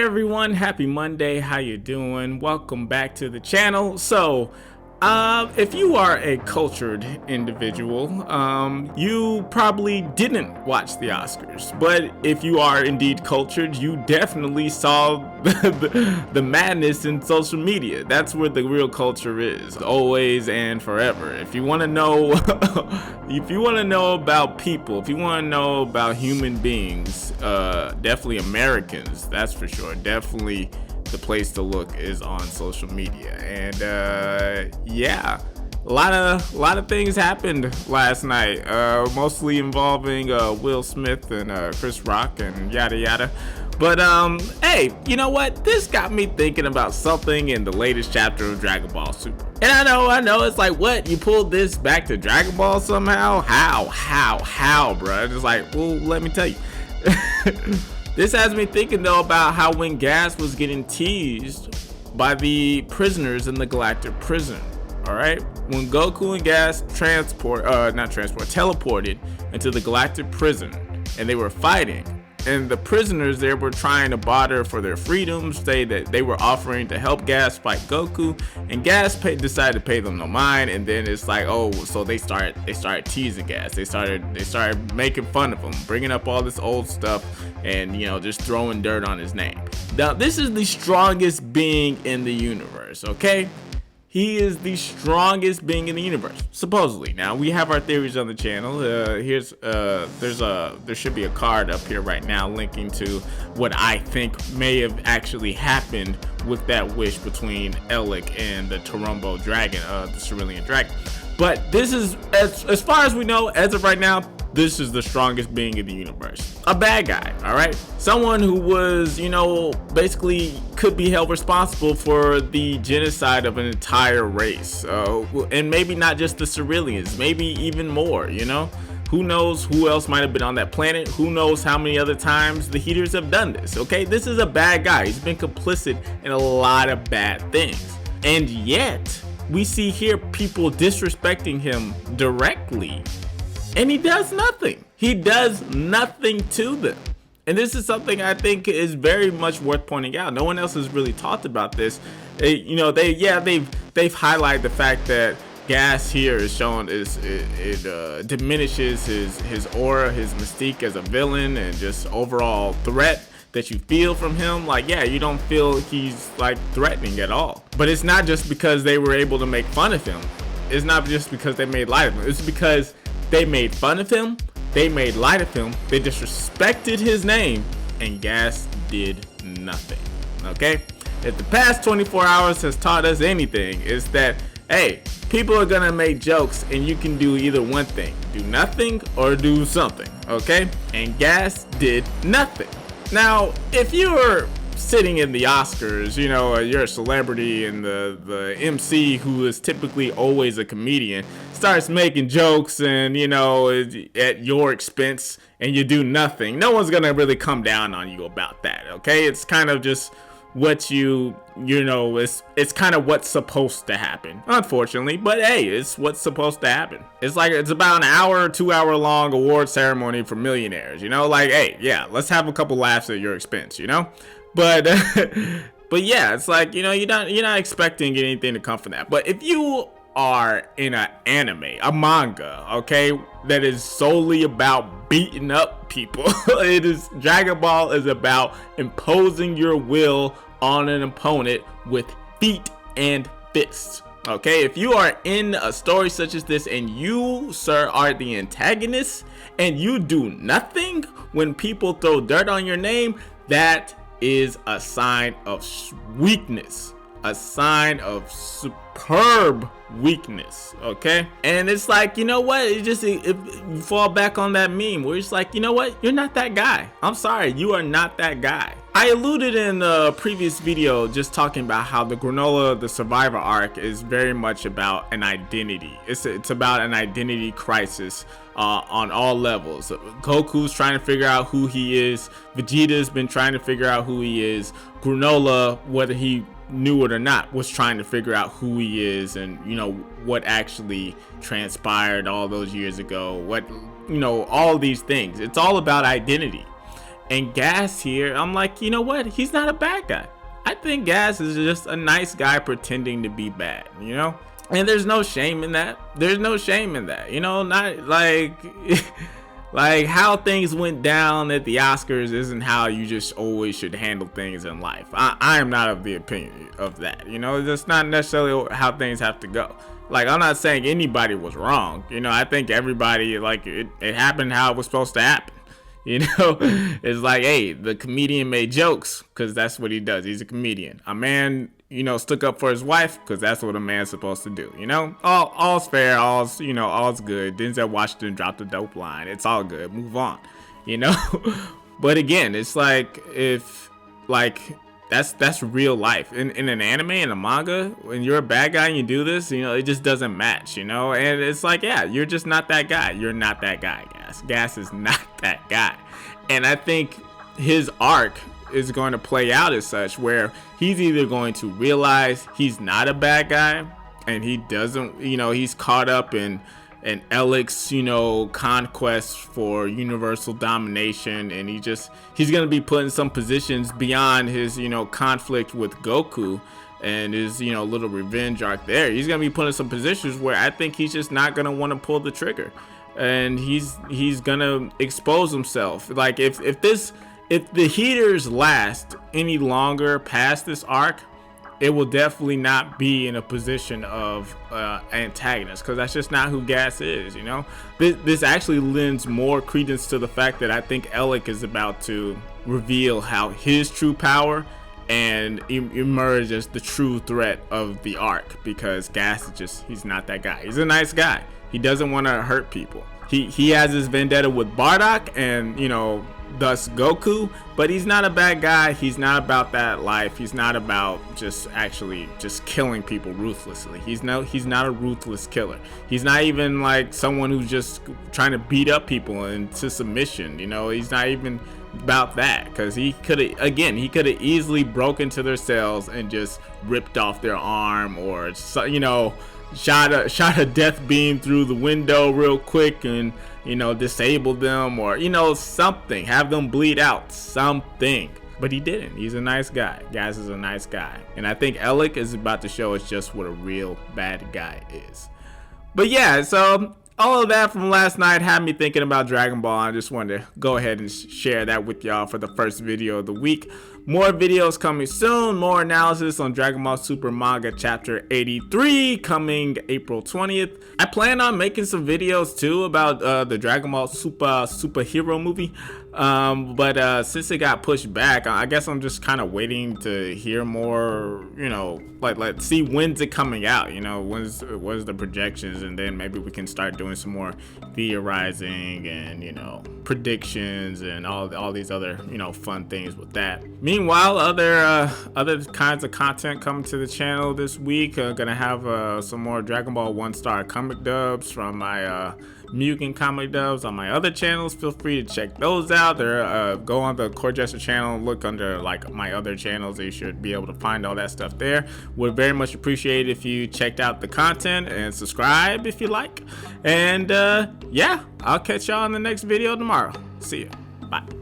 Hey everyone, happy Monday. How you doing? Welcome back to the channel. If you are a cultured individual, you probably didn't watch the Oscars. But if you are indeed cultured, you definitely saw the madness in social media. That's where the real culture is, always and forever. If you want to know, if you want to know about people, if you want to know about human beings, definitely Americans. That's for sure. Definitely. The place to look is on social media, and yeah, a lot of things happened last night, mostly involving Will Smith and Chris Rock and yada yada. But hey, you know what? This got me thinking about something in the latest chapter of Dragon Ball Super. And I know, it's like, what? You pulled this back to Dragon Ball somehow? How, bro? It's like, well, let me tell you. This has me thinking though about how when Gas was getting teased by the prisoners in the Galactic Prison. Alright? When Goku and Gas teleported into the Galactic Prison and they were fighting, and the prisoners there were trying to barter for their freedoms, say that they were offering to help Gas fight Goku, and Gas decided to pay them no mind. And then it's like, oh, so they started teasing Gas. They started making fun of him, bringing up all this old stuff, and just throwing dirt on his name. Now, this is the strongest being in the universe, okay? He is the strongest being in the universe, supposedly. Now, we have our theories on the channel. There should be a card up here right now linking to what I think may have actually happened with that wish between Elik and the Turumbo dragon, the Cerulean dragon. But this is, as far as we know, as of right now, this is the strongest being in the universe. A bad guy, all right? Someone who was, basically could be held responsible for the genocide of an entire race. And maybe not just the Ceruleans, maybe even more, Who knows who else might have been on that planet? Who knows how many other times the Heeters have done this, okay? This is a bad guy. He's been complicit in a lot of bad things. And yet, we see here people disrespecting him directly. And he does nothing. He does nothing to them. And this is something I think is very much worth pointing out. No one else has really talked about this. They've highlighted the fact that Gas here is shown it diminishes his aura, his mystique as a villain, and just overall threat that you feel from him. Like, yeah, you don't feel he's like threatening at all. But it's not just because they were able to make fun of him. It's not just because they made light of him. It's because they made fun of him, they made light of him, they disrespected his name, and Gas did nothing, okay? If the past 24 hours has taught us anything, it's that, hey, people are gonna make jokes and you can do either one thing, do nothing or do something, okay? And Gas did nothing. Now, if you're sitting in the Oscars, you're a celebrity, and the MC, who is typically always a comedian, starts making jokes and at your expense, and you do nothing, no one's gonna really come down on you about that, okay? It's kind of just what it's kind of what's supposed to happen, unfortunately. But hey, it's what's supposed to happen. It's like, it's about an hour, 2 hour long award ceremony for millionaires, like, hey, yeah, let's have a couple laughs at your expense, But but yeah, it's like, you're not expecting anything to come from that. But if you are in an anime, a manga, okay, that is solely about beating up people, Dragon Ball is about imposing your will on an opponent with feet and fists. Okay, if you are in a story such as this and you, sir, are the antagonist and you do nothing when people throw dirt on your name, that is a sign of weakness, a sign of superb weakness, okay? And it's like, what, if you fall back on that meme where it's like, what, you're not that guy. I'm sorry, you are not that guy. I alluded in the previous video just talking about how the Granola, the Survivor arc, is very much about an identity. It's about an identity crisis on all levels. Goku's trying to figure out who he is. Vegeta's been trying to figure out who he is. Granola, whether he knew it or not, was trying to figure out who he is, and what actually transpired all those years ago, what all these things. It's all about identity. And Gas here, I'm like, you know what? He's not a bad guy. I think Gas is just a nice guy pretending to be bad, you know? And there's no shame in that. There's no shame in that, you know? Not like like how things went down at the Oscars isn't how you just always should handle things in life. I am not of the opinion of that, you know? That's not necessarily how things have to go. Like, I'm not saying anybody was wrong, you know? I think everybody, like, it happened how it was supposed to happen. You know, it's like, hey, the comedian made jokes because that's what he does. He's a comedian. A man, you know, stuck up for his wife because that's what a man's supposed to do. You know, all's fair, all's good. Denzel Washington dropped a dope line. It's all good. Move on. You know, but again, it's like that's real life. In an anime and a manga, when you're a bad guy and you do this, you know, it just doesn't match, you know? And it's like, yeah, you're just not that guy. You're not that guy, Gas. Gas is not that guy. And I think his arc is going to play out as such, where he's either going to realize he's not a bad guy and he doesn't, you know, he's caught up in Ellic's, you know, conquest for universal domination, and he's gonna be put in some positions beyond his, you know, conflict with Goku and his, you know, little revenge arc there. He's gonna be put in some positions where I think he's just not gonna want to pull the trigger, and he's gonna expose himself. Like if the Heeters last any longer past this arc, it will definitely not be in a position of antagonist, because that's just not who Gas is, you know? This actually lends more credence to the fact that I think Ellic is about to reveal how his true power and emerge as the true threat of the arc, because Gas is just, he's not that guy. He's a nice guy. He doesn't want to hurt people. He has his vendetta with Bardock and, you know, thus Goku, but he's not a bad guy. He's not about that life. He's not about just killing people ruthlessly. He's not a ruthless killer. He's not even like someone who's just trying to beat up people into submission, you know? He's not even about that, because he could have easily broken into their cells and just ripped off their arm, or, you know, shot a death beam through the window real quick and, you know, disable them, or, you know, something, have them bleed out, something. But he didn't. He's a nice guy. Gas is a nice guy, and I think Ellic is about to show us just what a real bad guy is. But yeah, so all of that from last night had me thinking about Dragon Ball. I just wanted to go ahead and share that with y'all for the first video of the week. More videos coming soon. More analysis on Dragon Ball Super Manga Chapter 83 coming April 20th. I plan on making some videos too about the Dragon Ball superhero movie. But since it got pushed back, I guess I'm just kind of waiting to hear more, you know, like let's see when's it coming out, you know, what's the projections, and then maybe we can start doing some more theorizing and, you know, predictions and all these other, you know, fun things with that. Meanwhile, other kinds of content coming to the channel this week. Gonna have some more Dragon Ball 1-star comic dubs from my Mugen comic dubs on my other channels. Feel free to check those out. Go on the Core Jester channel, look under like my other channels. You should be able to find all that stuff there. Would very much appreciate if you checked out the content and subscribe if you like. And yeah, I'll catch y'all in the next video tomorrow. See ya. Bye.